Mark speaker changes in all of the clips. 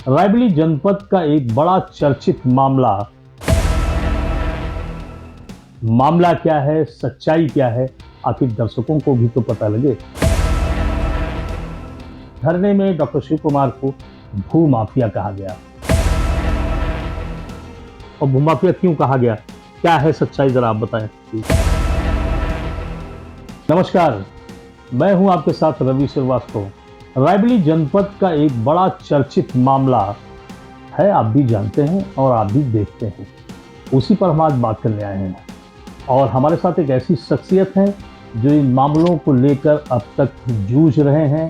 Speaker 1: रायबरेली जनपद का एक बड़ा चर्चित मामला क्या है, सच्चाई क्या है, आखिर दर्शकों को भी तो पता लगे। धरने में डॉक्टर शिव कुमार को भूमाफिया कहा गया, और भूमाफिया क्यों कहा गया, क्या है सच्चाई, जरा आप बताएं। नमस्कार, मैं हूं आपके साथ रवि श्रीवास्तव। रायबरेली जनपद का एक बड़ा चर्चित मामला है, आप भी जानते हैं और आप भी देखते हैं, उसी पर हम आज बात करने आए हैं। और हमारे साथ एक ऐसी शख्सियत है जो इन मामलों को लेकर अब तक जूझ रहे हैं।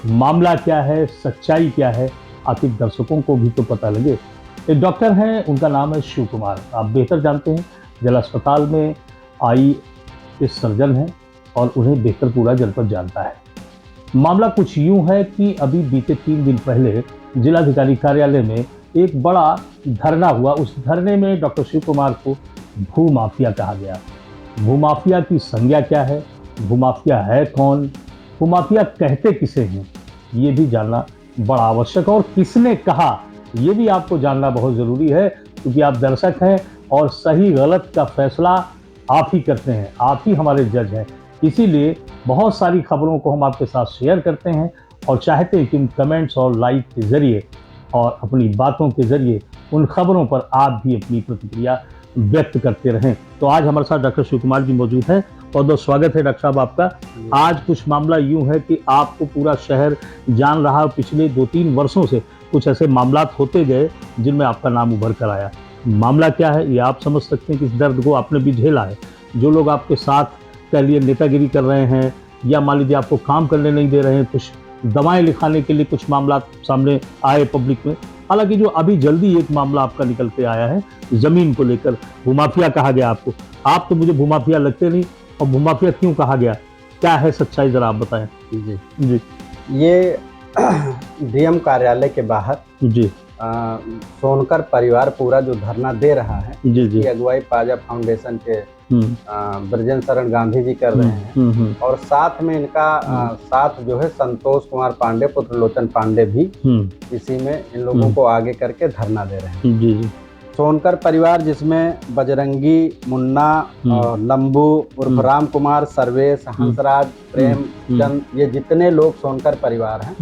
Speaker 1: मामला क्या है, सच्चाई क्या है, आखिर दर्शकों को भी तो पता लगे। एक डॉक्टर हैं, उनका नाम है शिव कुमार, आप बेहतर जानते हैं। जिला अस्पताल में IAS सर्जन हैं और उन्हें बेहतर पूरा जनपद जानता है। मामला कुछ यूं है कि अभी बीते 3 दिन पहले जिलाधिकारी कार्यालय में एक बड़ा धरना हुआ। उस धरने में डॉक्टर शिव कुमार को भूमाफिया कहा गया। भूमाफिया की संज्ञा क्या है, भूमाफिया है कौन, भूमाफिया कहते किसे हैं, ये भी जानना बड़ा आवश्यक है। और किसने कहा, ये भी आपको जानना बहुत ज़रूरी है, क्योंकि आप दर्शक हैं और सही गलत का फैसला आप ही करते हैं, आप ही हमारे जज हैं। इसीलिए बहुत सारी खबरों को हम आपके साथ शेयर करते हैं और चाहते हैं कि उन कमेंट्स और लाइक के ज़रिए और अपनी बातों के ज़रिए उन खबरों पर आप भी अपनी प्रतिक्रिया व्यक्त करते रहें। तो आज हमारे साथ डॉक्टर शिव कुमार जी मौजूद हैं। बहुत बहुत स्वागत है डॉक्टर साहब आपका। आज कुछ मामला यूं है कि आपको पूरा शहर जान रहा है। पिछले 2-3 वर्षों से कुछ ऐसे मामला होते गए जिनमें आपका नाम उभर कर आया। मामला क्या है ये आप समझ सकते हैं कि इस दर्द को आपने भी झेला है। जो लोग आपके साथ कह लिए नेतागिरी कर रहे हैं या मान लीजिए आपको काम करने नहीं दे रहे हैं, कुछ दवाएं लिखाने के लिए कुछ मामला सामने आए पब्लिक में। हालांकि जो अभी जल्दी एक मामला आपका निकल के आया है जमीन को लेकर, भूमाफिया कहा गया आपको। आप तो मुझे भूमाफिया लगते नहीं, और भूमाफिया क्यों कहा गया, क्या है सच्चाई, जरा आप बताएं।
Speaker 2: जी
Speaker 1: जी
Speaker 2: ये DM कार्यालय के बाहर
Speaker 1: जी
Speaker 2: सोनकर परिवार पूरा जो धरना दे रहा है,
Speaker 1: जी जी
Speaker 2: की अगुवाई पाजा फाउंडेशन के ब्रजेंद्र शरण गांधी जी कर रहे हैं। और साथ में इनका साथ जो है संतोष कुमार पांडे पुत्र लोचन पांडे भी इसी में इन लोगों को आगे करके धरना दे रहे हैं।
Speaker 1: जी जी
Speaker 2: सोनकर परिवार जिसमें बजरंगी, मुन्ना, लंबू उर्फ राम कुमार, सर्वेश, हंसराज, प्रेम चंद, ये जितने लोग सोनकर परिवार हैं,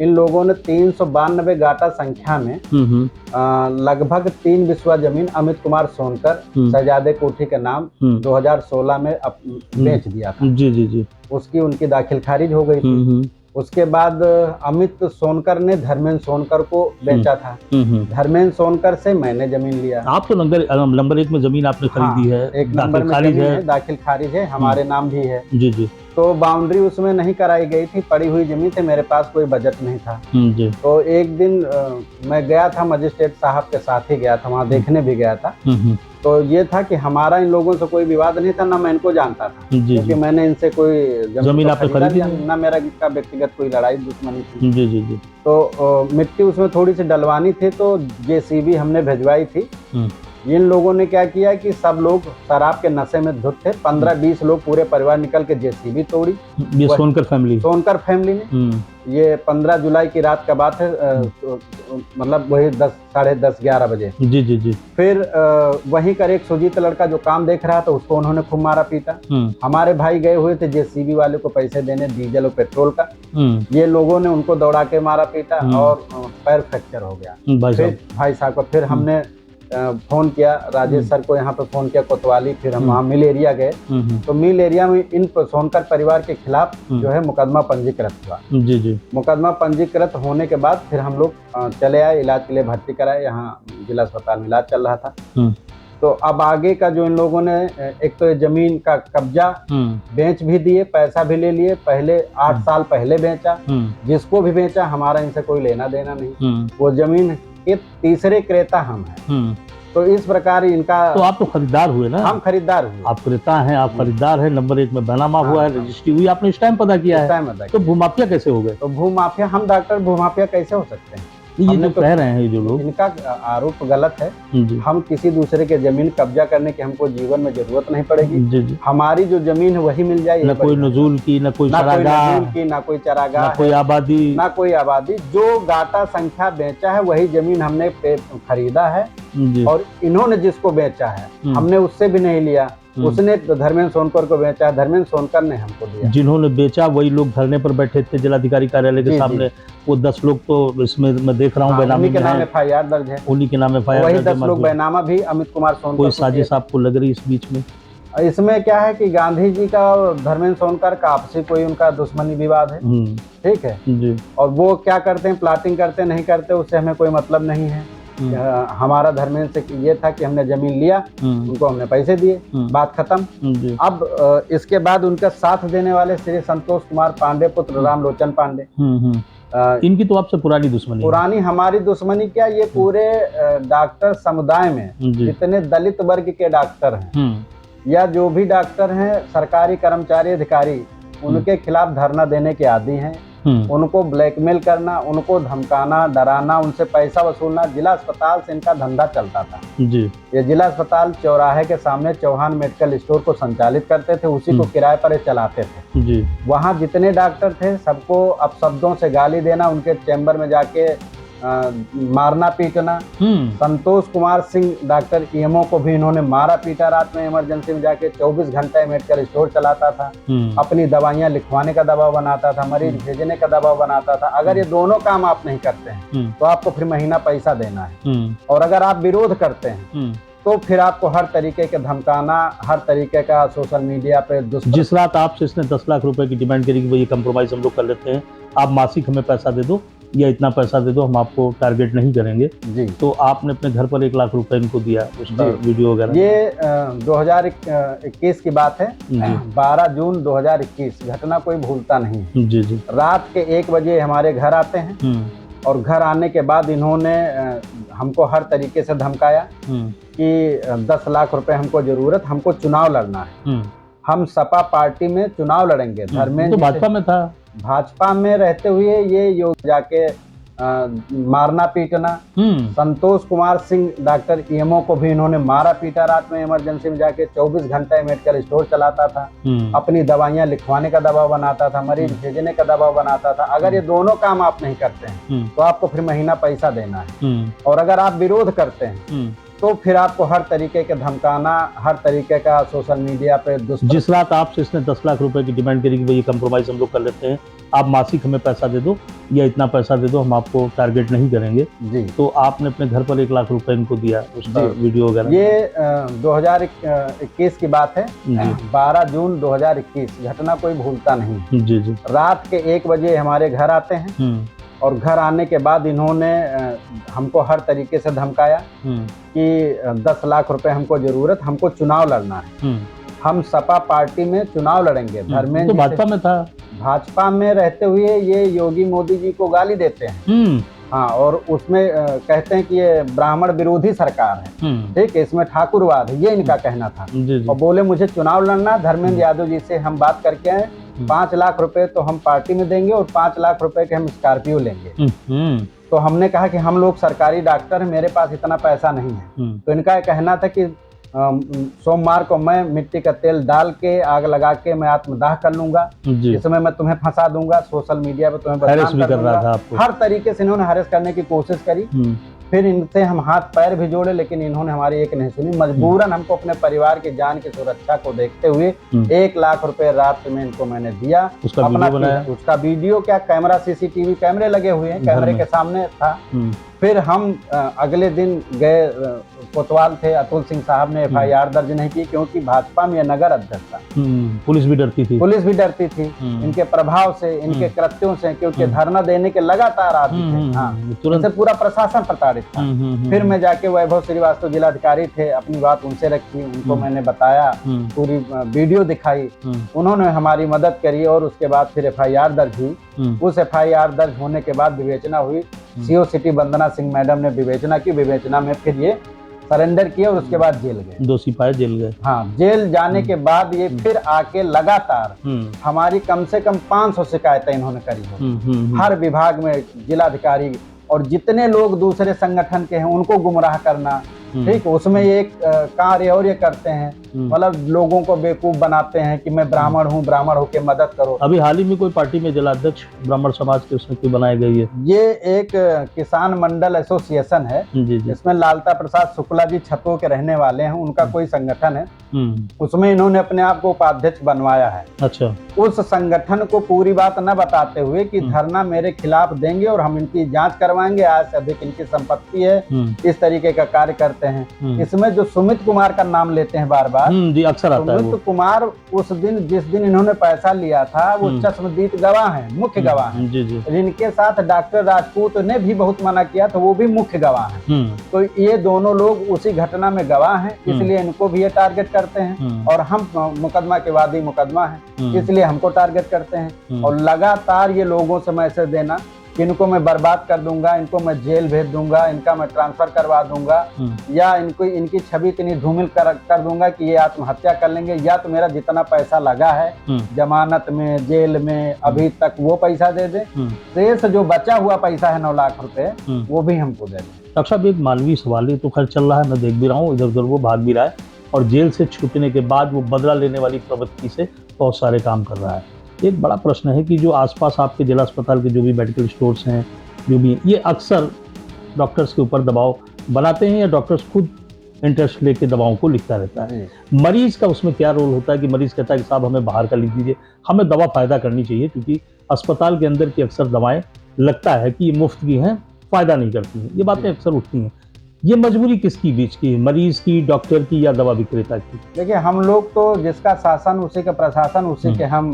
Speaker 2: इन लोगों ने 392 गाटा संख्या में लगभग 3 बिस्वा जमीन अमित कुमार सोनकर शहजादे कोठी के नाम 2016 में बेच दिया था।
Speaker 1: जी जी जी
Speaker 2: उसकी उनकी दाखिल खारिज हो गई थी। उसके बाद अमित सोनकर ने धर्मेंद्र सोनकर को बेचा था। धर्मेंद्र सोनकर से मैंने जमीन लिया।
Speaker 1: आप तो नंबर 1 में जमीन आपने खरीदी है,
Speaker 2: एक नंबर में जमीन है, दाखिल खारिज है, हमारे नाम भी है।
Speaker 1: जी जी
Speaker 2: तो बाउंड्री उसमें नहीं कराई गई थी, पड़ी हुई जमीन थी, मेरे पास कोई बजट नहीं था।
Speaker 1: जी
Speaker 2: तो एक दिन मैं गया था, मजिस्ट्रेट साहब के साथ ही गया था, वहाँ देखने भी गया था। तो ये था कि हमारा इन लोगों से कोई विवाद नहीं था, ना मैं इनको जानता था, क्योंकि मैंने इनसे कोई जमीन आपने खरीदी, ना मेरा इसका व्यक्तिगत कोई लड़ाई दुश्मनी थी।
Speaker 1: जी जी जी
Speaker 2: तो मिट्टी उसमें थोड़ी सी डलवानी थी, तो JCB हमने भिजवाई थी। इन लोगों ने क्या किया कि सब लोग शराब के नशे में धुत थे, 15-20 लोग पूरे परिवार निकल के JCB तोड़ी।
Speaker 1: ये सोनकर फैमिली
Speaker 2: ने ये 15 जुलाई की रात का बात है, मतलब वही 10:30-11 बजे।
Speaker 1: जी जी जी
Speaker 2: फिर वहीं कर एक सुजीत लड़का जो काम देख रहा था, उसको उन्होंने खूब मारा पीटा। हमारे भाई गए हुए थे JCB वाले को पैसे देने डीजल और पेट्रोल का, ये लोगों ने उनको दौड़ा के मारा पीटा और पैर फ्रैक्चर हो गया फिर भाई साहब को। फिर हमने फोन किया राजेश सर को, यहाँ पे फोन किया कोतवाली। फिर हम वहाँ मिल एरिया गए, तो मिल एरिया में इन सोनकर परिवार के खिलाफ जो है मुकदमा पंजीकृत हुआ।
Speaker 1: जी जी
Speaker 2: मुकदमा पंजीकृत होने के बाद फिर हम लोग चले आए, इलाज के लिए भर्ती कराए, यहाँ जिला अस्पताल में इलाज चल रहा था। तो अब आगे का जो इन लोगों ने, एक तो जमीन का कब्जा बेच भी दिए, पैसा भी ले लिए। पहले 8 साल पहले बेचा, जिसको भी बेचा हमारा इनसे कोई लेना देना नहीं। वो जमीन के तीसरे क्रेता हम हैं। तो इस प्रकार इनका,
Speaker 1: तो आप तो खरीदार हुए ना?
Speaker 2: हम खरीदार हुए।
Speaker 1: आप क्रेता हैं, आप खरीदार हैं, नंबर 1 में बैनामा हुआ है, रजिस्ट्री हुई, आपने स्टैम्प अदा किया है, तो भूमाफिया कैसे हो गए?
Speaker 2: तो भूमाफिया, हम डॉक्टर भूमाफिया कैसे हो सकते हैं?
Speaker 1: ये
Speaker 2: हमने
Speaker 1: जो
Speaker 2: तो
Speaker 1: कह रहे हैं जो लोग,
Speaker 2: इनका आरोप गलत है।
Speaker 1: जी
Speaker 2: हम किसी दूसरे के जमीन कब्जा करने की हमको जीवन में जरूरत नहीं पड़ेगी।
Speaker 1: जी जी,
Speaker 2: हमारी जो जमीन है वही मिल जाए,
Speaker 1: न
Speaker 2: यही
Speaker 1: कोई
Speaker 2: बड़ी बात
Speaker 1: नजूल की, न कोई
Speaker 2: है। ना कोई
Speaker 1: चरागाह,
Speaker 2: नजूल की, ना कोई
Speaker 1: न
Speaker 2: चरागाह
Speaker 1: कोई
Speaker 2: है,
Speaker 1: आबादी।
Speaker 2: ना कोई आबादी। जो गाटा संख्या बेचा है वही जमीन हमने खरीदा है,
Speaker 1: जी
Speaker 2: और इन्होंने जिसको बेचा है
Speaker 1: हम्म।
Speaker 2: हमने उससे भी नहीं लिया। उसने तो धर्मेंद्र सोनकर को बेचा है, धर्मेंद्र सोनकर ने हमको दिया।
Speaker 1: जिन्होंने बेचा वही लोग धरने पर बैठे थे जिलाधिकारी कार्यालय के
Speaker 2: जी,
Speaker 1: सामने। वो 10 लोग तो इसमें मैं देख रहा हूँ
Speaker 2: हाँ,
Speaker 1: बेनामी
Speaker 2: उन्हीं के
Speaker 1: में
Speaker 2: नाम
Speaker 1: हैं,
Speaker 2: एफआईआर दर्ज है।
Speaker 1: उन्हीं के नाम
Speaker 2: वही
Speaker 1: एफआईआर
Speaker 2: 10 लोग बैनामा भी अमित कुमार सोनकर
Speaker 1: कोई
Speaker 2: को दिए
Speaker 1: साजिश
Speaker 2: थे।
Speaker 1: आपको लग रही इस बीच में?
Speaker 2: इसमें क्या है कि गांधी जी का और धर्मेंद्र सोनकर का आपसी कोई उनका दुश्मनी विवाद है, ठीक है।
Speaker 1: जी
Speaker 2: और वो क्या करते हैं, प्लाटिंग करते नहीं करते, उससे हमें कोई मतलब नहीं है। हमारा धर्मेंद्र से ये था कि हमने जमीन लिया, उनको हमने पैसे दिए, बात खत्म।
Speaker 1: जी
Speaker 2: अब इसके बाद उनका साथ देने वाले श्री संतोष कुमार पांडे पुत्र रामलोचन पांडे,
Speaker 1: इनकी तो आपसे पुरानी दुश्मनी
Speaker 2: पुरानी हमारी दुश्मनी क्या, ये पूरे डॉक्टर समुदाय में जितने दलित वर्ग के डॉक्टर हैं या जो भी डॉक्टर हैं, सरकारी कर्मचारी अधिकारी, उनके खिलाफ धरना देने के आदी हैं। उनको ब्लैकमेल करना, उनको धमकाना, डराना, उनसे पैसा वसूलना, जिला अस्पताल से इनका धंधा चलता था। जी ये जिला अस्पताल चौराहे के सामने चौहान मेडिकल स्टोर को संचालित करते थे, उसी को किराए पर चलाते थे। जी वहाँ जितने डॉक्टर थे सबको अपशब्दों से गाली देना, उनके चैम्बर में जाके मारना पीटना। संतोष कुमार सिंह डॉक्टर ईएमओ को भी इन्होंने मारा पीटा, रात में इमरजेंसी में जाके 24 घंटे मेडिकल स्टोर चलाता था, अपनी दवाइयां लिखवाने का दबाव बनाता था, मरीज भेजने का दबाव बनाता था। अगर ये दोनों काम आप नहीं करते हैं तो आपको फिर महीना पैसा देना है, और अगर आप विरोध करते हैं तो फिर आपको हर तरीके के धमकाना, हर तरीके का सोशल मीडिया पे
Speaker 1: जिस रात आपसे इसने 10 लाख रुपए की डिमांड करी कि भाई ये कंप्रोमाइज हम लोग कर लेते हैं, आप मासिक हमें पैसा दे दो या इतना पैसा दे दो, हम आपको टारगेट नहीं करेंगे जी, तो आपने अपने घर पर 1 लाख रुपए इनको दिया, उसका वीडियो वगैरह?
Speaker 2: ये 2021 की बात है, 12 जून 2021। घटना कोई भूलता नहीं। जी जी रात के 1 बजे हमारे घर आते हैं, और घर आने के बाद इन्होंने हमको हर तरीके से धमकाया कि 10 लाख रुपए हमको जरूरत, हमको चुनाव लड़ना है, हम सपा पार्टी में चुनाव लड़ेंगे। धर्मेंद्र
Speaker 1: तो भाजपा में था,
Speaker 2: भाजपा में रहते हुए ये योग जाके मारना पीटना। संतोष कुमार सिंह डॉक्टर ईएमओ को भी इन्होंने मारा पीटा, रात में इमरजेंसी में जाके 24 घंटे मेडिकल स्टोर चलाता था, अपनी दवाइयां लिखवाने का दबाव बनाता था, मरीज भेजने का दबाव बनाता था। अगर ये दोनों काम आप नहीं करते हैं तो आपको फिर महीना पैसा देना है, और अगर आप विरोध करते हैं तो फिर आपको हर तरीके के धमकाना, हर तरीके का सोशल मीडिया पे
Speaker 1: जिस रात आपसे इसने 10 लाख रुपए की डिमांड करी कि भाई ये कंप्रोमाइज हम लोग कर लेते हैं, आप मासिक हमें पैसा दे दो या इतना पैसा दे दो, हम आपको टारगेट नहीं करेंगे जी, तो आपने अपने घर पर 1 लाख रुपए इनको दिया, उसका वीडियो वगैरह?
Speaker 2: ये 2021 की बात है, 12 जून 2021। घटना कोई भूलता नहीं। जी जी रात के 1 बजे हमारे घर आते हैं, और घर आने के बाद इन्होंने हमको हर तरीके से धमकाया कि 10 लाख रुपए हमको जरूरत, हमको चुनाव लड़ना है, हम सपा पार्टी में चुनाव लड़ेंगे। धर्मेंद्र
Speaker 1: तो भाजपा में था,
Speaker 2: भाजपा में रहते हुए ये योगी मोदी जी को गाली देते हैं। हाँ, और उसमें कहते हैं कि ये ब्राह्मण विरोधी सरकार है, ठीक है, इसमें ठाकुरवाद है, ये इनका कहना था। और बोले मुझे चुनाव लड़ना, धर्मेंद्र यादव जी से हम बात करके आए, 5 लाख रुपए तो हम पार्टी में देंगे और 5 लाख रुपए के हम स्कॉर्पियो लेंगे। तो हमने कहा कि हम लोग सरकारी डॉक्टर हैं, मेरे पास इतना पैसा नहीं है। तो इनका कहना था कि सोमवार को मैं मिट्टी का तेल डाल के आग लगा के मैं आत्मदाह कर लूंगा, इसमें मैं तुम्हें फंसा दूंगा, सोशल मीडिया पे तुम्हें बदनाम कर दूंगा। हर तरीके से इन्होंने हरेस करने की कोशिश करी। फिर इनसे हम हाथ पैर भी जोड़े, लेकिन इन्होंने हमारी एक नहीं सुनी। मजबूरन हमको अपने परिवार की जान की सुरक्षा को देखते हुए 1 लाख रुपए रात में इनको मैंने दिया। उसका वीडियो क्या, कैमरा सीसीटीवी कैमरे लगे हुए हैं, कैमरे के सामने था। फिर हम अगले दिन गए, कोतवाल थे, अतुल सिंह साहब ने एफआईआर दर्ज नहीं की, क्योंकि भाजपा में नगर अध्यक्ष था।
Speaker 1: पुलिस भी डरती थी,
Speaker 2: पुलिस भी डरती थी इनके प्रभाव से, इनके कृत्यों से, क्योंकि धरना देने के लगातार आदि थे। हाँ, तुरंत पूरा प्रशासन प्रताड़ित था। फिर मैं जाके वैभव श्रीवास्तव जिलाधिकारी थे, अपनी बात उनसे रखी, उनको मैंने बताया, पूरी वीडियो दिखाई, उन्होंने हमारी मदद करी, और उसके बाद फिर एफआईआर दर्ज हुई। उस एफआईआर दर्ज होने के बाद विवेचना हुई, सीओ सिटी वंदना सिंह मैडम ने विवेचना की। विवेचना में फिर ये सरेंडर किया और उसके बाद जेल गए, दोषी पाए जेल गए। हाँ, जेल जाने के बाद ये फिर आके लगातार हमारी कम से कम 500 शिकायतें इन्होंने करी हो, हर विभाग में, जिलाधिकारी और जितने लोग दूसरे संगठन के हैं उनको गुमराह करना, ठीक, उसमें ये एक कार्य और ये करते हैं, मतलब लोगों को बेवकूफ बनाते हैं कि मैं ब्राह्मण हूँ, ब्राह्मण होके मदद करो।
Speaker 1: अभी हाल ही में कोई पार्टी में जिलाध्यक्ष ब्राह्मण समाज के उसमें कोई बनाई गई है?
Speaker 2: ये एक किसान मंडल एसोसिएशन है, इसमें लालता प्रसाद शुक्ला जी छतो के रहने वाले हैं, उनका कोई संगठन है, उसमें इन्होंने अपने आप को उपाध्यक्ष बनवाया है।
Speaker 1: अच्छा।
Speaker 2: उस संगठन को पूरी बात न बताते हुए कि धरना मेरे खिलाफ देंगे और हम इनकी जांच करवाएंगे, आज से अधिक इनकी संपत्ति है, इस तरीके का कार्य करते हैं। इसमें जो सुमित कुमार का नाम लेते हैं बार बार,
Speaker 1: जी अक्सर आता है वो।
Speaker 2: सुमित कुमार उस दिन जिस दिन इन्होंने पैसा लिया था वो चश्मदीद गवाह हैं, मुख्य गवाह हैं। इनके साथ डॉक्टर राजपूत ने भी बहुत मना किया था, वो भी मुख्य गवाह हैं। तो ये दोनों लोग उसी घटना में गवाह हैं, इसलिए इनको भी ये टारगेट करते हैं। और हम मुकदमा के वादी मुकदमा है, इसलिए हमको टारगेट करते हैं। और लगातार ये लोगों से मैसेज देना कि इनको मैं बर्बाद कर दूंगा, इनको मैं जेल भेज दूंगा, इनका मैं ट्रांसफर करवा दूंगा, या इनको इनकी छवि इतनी धूमिल कर दूंगा कि ये आत्महत्या कर लेंगे, या तो मेरा जितना पैसा लगा है जमानत में, जेल में अभी तक, वो पैसा दे दे, शेष जो बचा हुआ पैसा है 9 लाख रुपए, वो भी हमको दे दे।
Speaker 1: डॉक्टर साहब, एक मानवीय सवाल है तो खैर चल रहा है, मैं देख भी रहा हूँ, इधर उधर वो भाग भी रहा है और जेल से छूटने के बाद वो बदला लेने वाली प्रवृत्ति से बहुत सारे काम कर रहा है। एक बड़ा प्रश्न है कि जो आसपास आपके जिला अस्पताल के जो भी मेडिकल स्टोर्स हैं, जो भी, ये अक्सर डॉक्टर्स के ऊपर दबाव बनाते हैं या डॉक्टर्स खुद इंटरेस्ट लेके दवाओं को लिखता रहता है? मरीज का उसमें क्या रोल होता है कि मरीज कहता है कि साहब हमें बाहर का लिख दीजिए, हमें दवा फायदा करनी चाहिए, क्योंकि अस्पताल के अंदर की अक्सर दवाएं लगता है कि ये मुफ्त की हैं, फायदा नहीं करती हैं, ये बातें अक्सर उठती हैं। ये मजबूरी किसकी बीच की है, मरीज की, डॉक्टर की, या दवा विक्रेता की?
Speaker 2: देखिए, हम लोग तो जिसका शासन उसी का प्रशासन, उसी के हम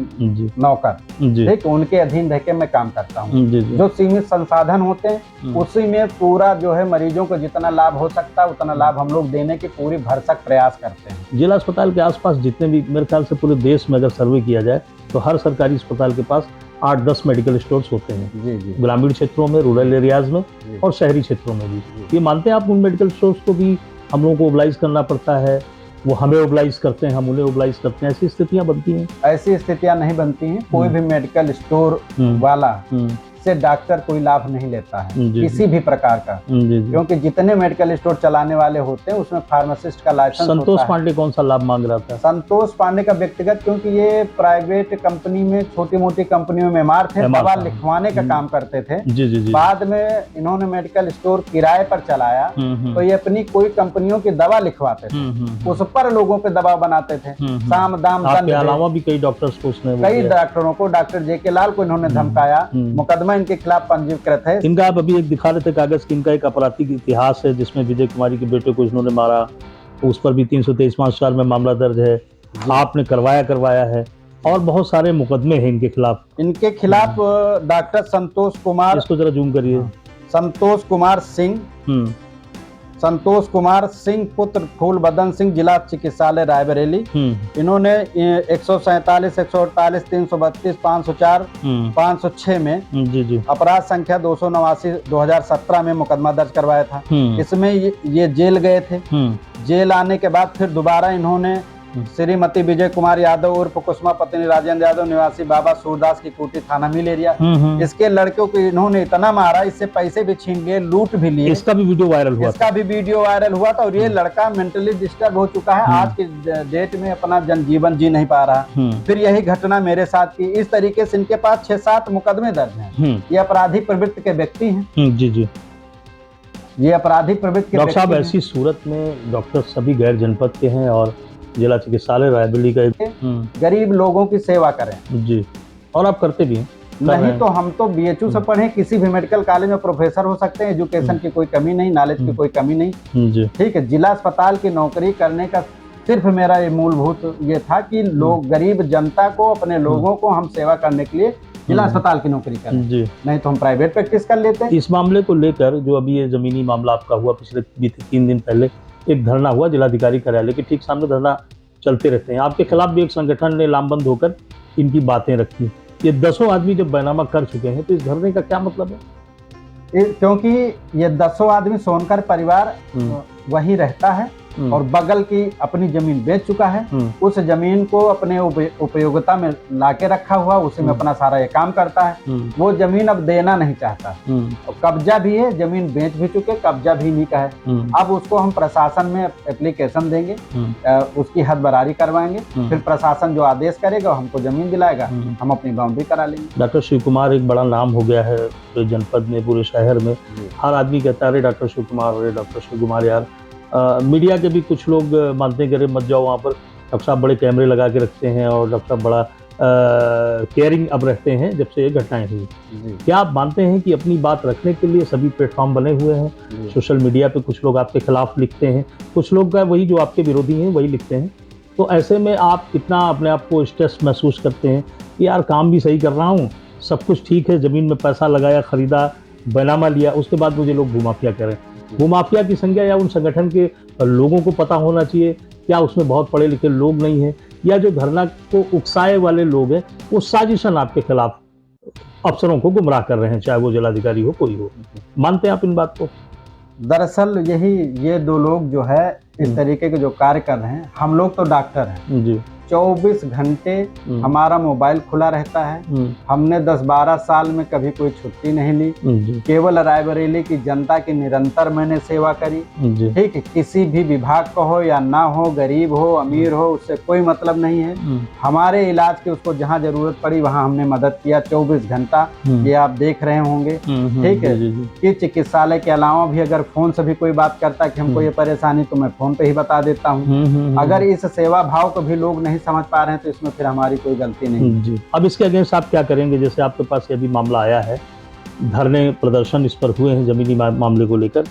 Speaker 2: नौकर, ठीक, उनके अधीन रह के मैं काम करता हूँ। जो सीमित संसाधन होते हैं उसी में पूरा जो है मरीजों को जितना लाभ हो सकता है उतना लाभ हम लोग देने की पूरी भरसक प्रयास करते हैं।
Speaker 1: जिला अस्पताल के आसपास जितने भी, मेरे ख्याल से पूरे देश में अगर सर्वे किया जाए तो हर सरकारी अस्पताल के पास 8-10 मेडिकल स्टोर्स होते हैं, ग्रामीण क्षेत्रों में, रूरल एरियाज में और शहरी क्षेत्रों में भी। ये मानते हैं आप उन मेडिकल स्टोर्स को भी हम लोगों को ओबलाइज करना पड़ता है, वो हमें ओबलाइज करते हैं, हम उन्हें ओबलाइज करते हैं, ऐसी स्थितियां बनती हैं?
Speaker 2: ऐसी स्थितियां नहीं बनती हैं। कोई भी मेडिकल स्टोर वाला से डॉक्टर कोई लाभ नहीं लेता है किसी भी प्रकार का, क्योंकि जितने मेडिकल स्टोर चलाने वाले होते हैं उसमें फार्मासिस्ट का लाइसेंस होता है।
Speaker 1: संतोष पांडे कौन सा लाभ मांग रहा था?
Speaker 2: संतोष पांडे का व्यक्तिगत, क्योंकि ये प्राइवेट कंपनी में, छोटी मोटी कंपनियों में मार थे, दवा लिखवाने का काम करते थे। बाद में इन्होंने मेडिकल स्टोर किराए पर चलाया तो ये अपनी कोई कंपनियों की दवा लिखवाते थे, उस पर लोगों पे दबाव बनाते थे, साम दाम दंड।
Speaker 1: अलावा भी कई डॉक्टर्स को,
Speaker 2: कई डॉक्टरों को, डॉक्टर JK लाल को इन्होंने धमकाया, मुकदमा इनके खिलाफ पंजीकृत है।
Speaker 1: इनका आप अभी एक दिखा रहे थे कागज कि इनका एक आपराधिक इतिहास है जिसमें विजय कुमारी के बेटे को इन्होंने मारा, उस पर भी 323/4 में मामला दर्ज है, आपने करवाया है, और बहुत सारे मुकदमे हैं इनके खिलाफ।
Speaker 2: डॉक्टर संतोष कुमार,
Speaker 1: इसको जरा जूम करिए,
Speaker 2: संतोष कुमार सिंह पुत्र फूलबदन सिंह, जिला चिकित्सालय रायबरेली। इन्होंने 147, 148, 332, 504, 506 में अपराध संख्या 289/2017 में मुकदमा दर्ज करवाया था। इसमें ये जेल गए थे। जेल आने के बाद फिर दोबारा इन्होंने श्रीमती विजय कुमार यादव उर्फ कुसुमा पत्नी राजेंद्र यादव निवासी बाबा सूरदास की कुटी, थाना मिल एरिया, इसके लड़कों को इन्होंने इतना मारा, इससे पैसे भी छीन लिए, लूट भी लिए।
Speaker 1: इसका भी वीडियो वायरल हुआ था। और ये लड़का मेंटली डिस्टर्ब हो चुका है, आज की डेट में अपना जनजीवन जी नहीं पा रहा। फिर यही घटना मेरे साथ की। इस तरीके से इनके पास 6-7 मुकदमे दर्ज हैं। ये अपराधी प्रवृत्ति के व्यक्ति हैं। ये अपराधी प्रवृत्ति के। डॉक्टर साहब, ऐसी सूरत में डॉक्टर सभी गैर जनपद के हैं और जिला चिकित्सालय रायबरेली का
Speaker 2: गरीब लोगों की सेवा करें
Speaker 1: जी, और आप करते भी हैं।
Speaker 2: नहीं तो हम तो BHU से पढ़े, किसी भी मेडिकल कॉलेज में प्रोफेसर हो सकते हैं, एजुकेशन की कोई कमी नहीं, नॉलेज की कोई कमी नहीं जी, ठीक है। जिला अस्पताल की नौकरी करने का सिर्फ मेरा ये मूलभूत ये था कि लोग, गरीब जनता को, अपने लोगों को हम सेवा करने के लिए जिला अस्पताल की नौकरी करें जी, नहीं तो हम प्राइवेट प्रैक्टिस कर लेते हैं।
Speaker 1: इस मामले को लेकर जो अभी ये जमीनी मामला आपका हुआ, पिछले 3 दिन पहले एक धरना हुआ जिलाधिकारी कार्यालय के ठीक सामने, धरना चलते रहते हैं। आपके खिलाफ भी एक संगठन ने लामबंद होकर इनकी बातें रखी। ये 10 आदमी जब बैनामा कर चुके हैं तो इस धरने का क्या मतलब है?
Speaker 2: क्योंकि ये 10 आदमी सोनकर परिवार वही रहता है और बगल की अपनी जमीन बेच चुका है। उस जमीन को अपने उपयोगिता में लाके रखा हुआ, उसी में अपना सारा ये काम करता है। वो जमीन अब देना नहीं चाहता और कब्जा भी है, जमीन बेच भी चुके, कब्जा भी नहीं का है। अब उसको हम प्रशासन में एप्लीकेशन देंगे, उसकी हद बरारी करवाएंगे, फिर प्रशासन जो आदेश करेगा हमको जमीन दिलाएगा, हम अपनी बाउंड्री करा लेंगे।
Speaker 1: डॉक्टर शिव कुमार एक बड़ा नाम हो गया है जनपद में, पूरे शहर में। हर आदमी कहता है अरे डॉक्टर शिव कुमार, अरे डॉक्टर शिव कुमार। यार मीडिया के भी कुछ लोग मानते हैं कि अरे मत जाओ वहाँ पर, डॉक्टर साहब बड़े कैमरे लगा के रखते हैं और डॉक्टर साहब बड़ा केयरिंग अब रहते हैं जब से ये घटनाएं हुई। क्या आप मानते हैं कि अपनी बात रखने के लिए सभी प्लेटफॉर्म बने हुए हैं? सोशल मीडिया पे कुछ लोग आपके खिलाफ लिखते हैं, कुछ लोग का वही जो आपके विरोधी हैं वही लिखते हैं, तो ऐसे में आप कितना अपने आप को स्ट्रेस महसूस करते हैं कि यार काम भी सही कर रहा हूँ, सब कुछ ठीक है, ज़मीन में पैसा लगाया, ख़रीदा, बनामा लिया, उसके बाद मुझे लोग भूमाफिया करें? भूमाफिया की संज्ञा या उन संगठन के लोगों को पता होना चाहिए, क्या उसमें बहुत पढ़े लिखे लोग नहीं हैं, या जो धरना को उकसाए वाले लोग हैं वो साजिशन आपके खिलाफ अफसरों को गुमराह कर रहे हैं, चाहे वो जिलाधिकारी हो कोई हो? मानते हैं आप इन बात को?
Speaker 2: दरअसल यही ये दो लोग जो है इस तरीके के जो कार्य कर रहे हैं, हम लोग तो डॉक्टर हैं जी, 24 घंटे हमारा मोबाइल खुला रहता है। हमने 10-12 साल में कभी कोई छुट्टी नहीं ली। केवल रायबरेली की जनता की निरंतर मैंने सेवा करी। ठीक है, किसी भी विभाग का हो या ना हो, गरीब हो अमीर हो, उससे कोई मतलब नहीं है। हमारे इलाज की उसको जहाँ जरूरत पड़ी वहाँ हमने मदद किया 24 घंटा। ये आप देख रहे होंगे। ठीक है, कि चिकित्सालय के अलावा भी अगर फोन से भी कोई बात करता है कि हमको ये परेशानी, तो मैं फोन पे ही बता देता हूँ। अगर इस सेवा भाव को भी लोग नहीं समझ पा रहे हैं तो इसमें फिर हमारी कोई गलती नहीं
Speaker 1: जी। अब इसके अगेंस्ट आप क्या करेंगे? जैसे आपके पास यदि मामला आया है, धरने प्रदर्शन इस पर हुए हैं जमीनी मामले को लेकर,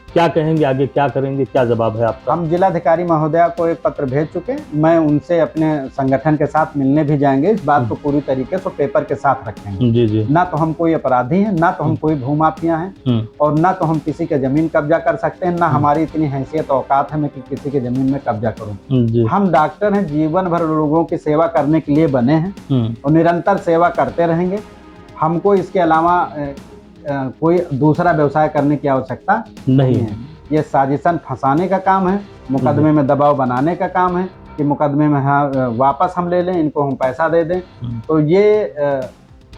Speaker 1: क्या कहेंगे आगे, क्या करेंगे, क्या जवाब है आपका?
Speaker 2: हम जिलाधिकारी महोदया को एक पत्र भेज चुके हैं, मैं उनसे अपने संगठन के साथ मिलने भी जाएंगे, इस बात को पूरी तरीके से पेपर के साथ रखेंगे। जी जी। ना तो हम कोई अपराधी हैं, ना तो हम कोई भूमाफिया हैं, और ना तो हम किसी के जमीन कब्जा कर सकते हैं, ना हमारी इतनी हैसियत औकात है मैं कि किसी के जमीन में कब्जा करूँ। हम डॉक्टर हैं, जीवन भर लोगों की सेवा करने के लिए बने हैं और निरंतर सेवा करते रहेंगे। हमको इसके अलावा कोई दूसरा व्यवसाय करने की आवश्यकता नहीं है। ये साजिशन फंसाने का काम है, मुकदमे में दबाव बनाने का काम है कि मुकदमे में वापस हम ले लें, इनको हम पैसा दे दें। तो ये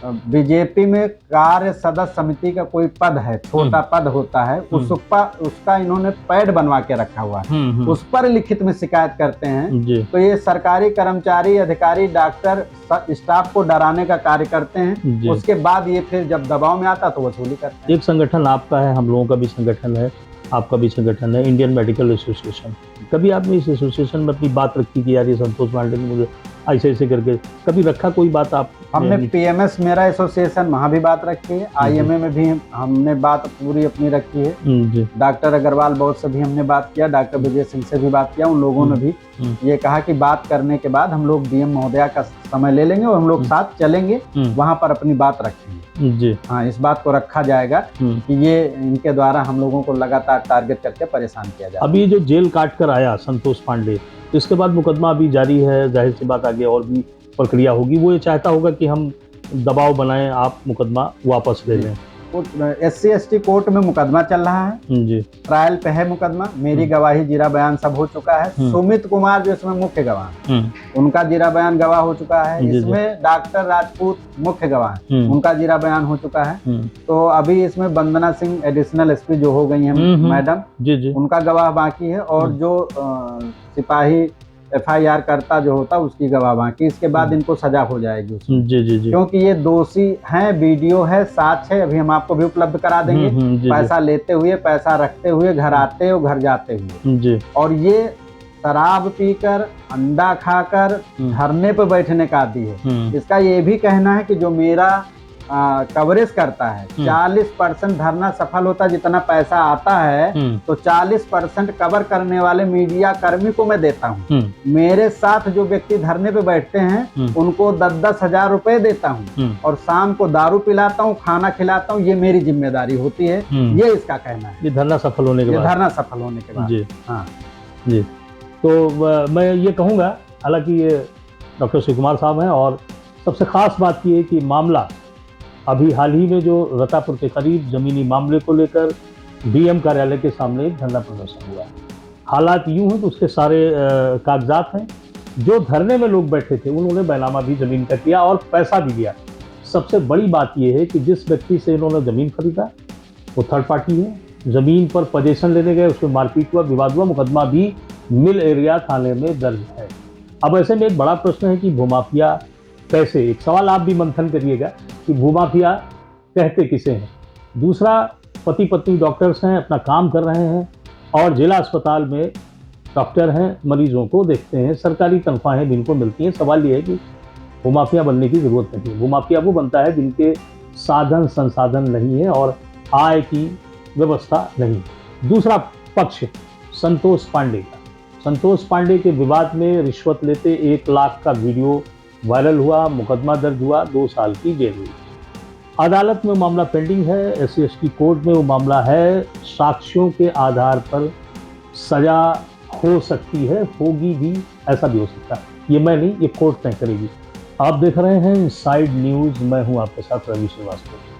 Speaker 2: बीजेपी में कार्य सदस्य समिति का कोई पद है, छोटा पद होता है, उसका इन्होंने पैड बनवा के रखा हुआ है, उस पर लिखित में शिकायत करते हैं। तो ये सरकारी कर्मचारी, अधिकारी, डॉक्टर, स्टाफ को डराने का कार्य करते हैं। उसके बाद ये फिर जब दबाव में आता तो वसूली करते हैं।
Speaker 1: एक संगठन आपका है, हम लोगों का भी संगठन है, आपका भी संगठन है, इंडियन मेडिकल एसोसिएशन। कभी आपने इस एसोसिएशन में अपनी बात रखी कि यार ये संतोष पांडे ने मुझे ऐसे ऐसे करके, कभी रखा कोई बात आप?
Speaker 2: हमने पीएमएस मेरा एसोसिएशन वहाँ भी बात रखी है, आईएमए में भी हमने बात पूरी अपनी रखी है। डॉक्टर अग्रवाल बहुत से भी हमने बात किया, डॉक्टर विजय सिंह से भी बात किया, उन लोगों ने भी ये कहा कि बात करने के बाद हम लोग डीएम महोदया का समय ले लेंगे और हम लोग साथ चलेंगे, वहाँ पर अपनी बात रखेंगे जी। हाँ, इस बात को रखा जाएगा कि ये इनके द्वारा हम लोगों को लगातार टारगेट करके परेशान किया जाए।
Speaker 1: अभी जो जेल काट कर आया संतोष पांडे, इसके बाद मुकदमा अभी जारी है, जाहिर सी बात आगे और भी प्रक्रिया होगी। वो ये चाहता होगा कि हम दबाव बनाएं, आप मुकदमा वापस ले लें।
Speaker 2: SC/ST कोर्ट में मुकदमा चल रहा है जी, ट्रायल पे है मुकदमा। मेरी गवाही, जीरा बयान सब हो चुका है। सुमित कुमार जो इसमें मुख्य गवाह, उनका जीरा बयान गवाह हो चुका है। इसमें डॉक्टर राजपूत मुख्य गवाह, उनका जीरा बयान हो चुका है। तो अभी इसमें वंदना सिंह एडिशनल SP जो हो गई है मैडम जी, उनका गवाह बाकी है, और जो सिपाही FIR करता जो होता उसकी गवाह बाकी। इसके बाद इनको सजा हो जाएगी जी, क्योंकि ये दोषी हैं, वीडियो है, साक्ष्य है, अभी हम आपको भी उपलब्ध करा देंगे। पैसा लेते हुए, पैसा रखते हुए, घर आते और घर जाते हुए जी। और ये शराब पीकर, अंडा खाकर धरने पर बैठने का आदी है। इसका ये भी कहना है कि जो मेरा कवरेज करता है, 40% धरना सफल होता है, जितना पैसा आता है तो 40% कवर करने वाले मीडिया कर्मी को मैं देता हूँ। मेरे साथ जो व्यक्ति धरने पे बैठते हैं उनको 10-10 हजार रुपए देता हूँ, और शाम को दारू पिलाता हूँ, खाना खिलाता हूँ, ये मेरी जिम्मेदारी होती है। ये इसका कहना है,
Speaker 1: ये धरना सफल होने के बाद।
Speaker 2: धरना सफल होने के बाद जी। हाँ
Speaker 1: जी, तो मैं ये कहूँगा, हालांकि ये डॉक्टर शिव कुमार साहब हैं, और सबसे खास बात ये है कि मामला अभी हाल ही में जो रतापुर के करीब जमीनी मामले को लेकर DM कार्यालय के सामने एक धरना प्रदर्शन हुआ है। हालात यूं हैं तो उसके सारे कागजात हैं। जो धरने में लोग बैठे थे उन्होंने बैनामा भी जमीन का किया और पैसा भी दिया। सबसे बड़ी बात यह है कि जिस व्यक्ति से इन्होंने जमीन खरीदा वो थर्ड पार्टी है। जमीन पर पोजीशन लेने गए, उसमें मारपीट हुआ, विवाद हुआ, मुकदमा भी मिल एरिया थाने में दर्ज है। अब ऐसे में एक बड़ा प्रश्न है कि भूमाफिया कैसे, एक सवाल आप भी मंथन करिएगा कि भूमाफिया कहते किसे हैं। दूसरा, पति पत्नी डॉक्टर्स हैं, अपना काम कर रहे हैं और जिला अस्पताल में डॉक्टर हैं, मरीजों को देखते हैं, सरकारी तनख्वाहें जिनको मिलती हैं। सवाल ये है कि भूमाफिया बनने की जरूरत नहीं है। भूमाफिया वो बनता है जिनके साधन संसाधन नहीं है और आय की व्यवस्था नहीं। दूसरा पक्ष संतोष पांडे का। संतोष पांडे के विवाद में रिश्वत लेते 1 लाख का वीडियो वायरल हुआ, मुकदमा दर्ज हुआ, 2 साल की जेल हुई। अदालत में मामला पेंडिंग है, SC/ST कोर्ट में वो मामला है। साक्ष्यों के आधार पर सजा हो सकती है, होगी भी, ऐसा भी हो सकता है। ये मैं नहीं, ये कोर्ट तय करेगी। आप देख रहे हैं इनसाइड न्यूज, मैं हूं आपके साथ रवि श्रीवास्तव।